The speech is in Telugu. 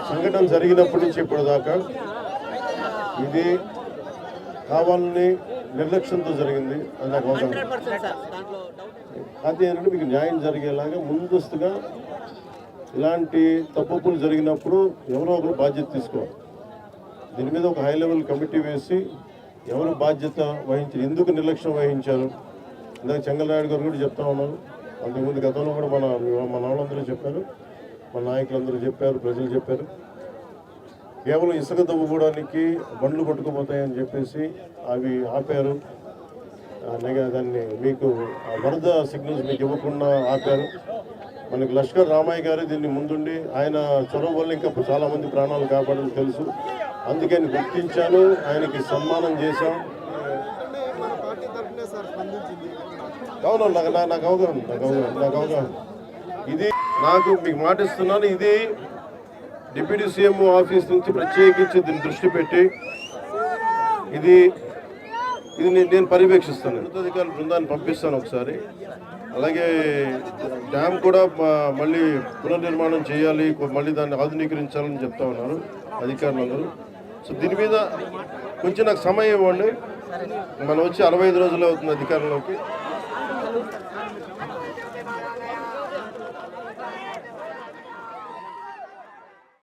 సంఘటన జరిగినప్పటి నుంచి ఇప్పటిదాకా ఇది కావాలని నిర్లక్ష్యంతో జరిగింది అని నాకు అవసరం. అది ఏంటంటే మీకు న్యాయం జరిగేలాగా ముందస్తుగా ఇలాంటి తప్పులు జరిగినప్పుడు ఎవరో ఒకరు బాధ్యత తీసుకోవాలి. దీని మీద ఒక హై లెవెల్ కమిటీ వేసి ఎవరు బాధ్యత వహించారు, ఎందుకు నిర్లక్ష్యం వహించారు. ఇందాక చెంగలరాయుడు గారు కూడా చెప్తా ఉన్నారు. అంతకుముందు గతంలో కూడా మన వాళ్ళందరూ చెప్పారు, మన నాయకులందరూ చెప్పారు, ప్రజలు చెప్పారు. కేవలం ఇసుక తవ్వుకోవడానికి బండ్లు కొట్టుకుపోతాయని చెప్పేసి అవి ఆపారు. దాన్ని మీకు వరద సిగ్నల్స్ మీకు ఇవ్వకుండా ఆపారు. మనకి లష్కర్ రామయ్య గారు దీన్ని ముందుండి ఆయన చొరవ వల్ల ఇంకా చాలామంది ప్రాణాలు కాపాడని తెలుసు. అందుకని గుర్తించాను, ఆయనకి సన్మానం చేశాం. అవును, నాకు అవగాహన. ఇది నాకు మీకు మాటిస్తున్నాను, ఇది డిప్యూటీ సీఎం ఆఫీస్ నుంచి ప్రత్యేకించి దీన్ని దృష్టి పెట్టి ఇది నేను పర్యవేక్షిస్తాను. అధికారుల బృందాన్ని పంపిస్తాను ఒకసారి. అలాగే డ్యామ్ కూడా మళ్ళీ పునర్నిర్మాణం చేయాలి, మళ్ళీ దాన్ని ఆధునీకరించాలని చెప్తా ఉన్నారు అధికారులందరూ. సో దీని మీద కొంచెం నాకు సమయం ఇవ్వండి. మనం వచ్చి 65 రోజులు అవుతుంది అధికారంలోకి.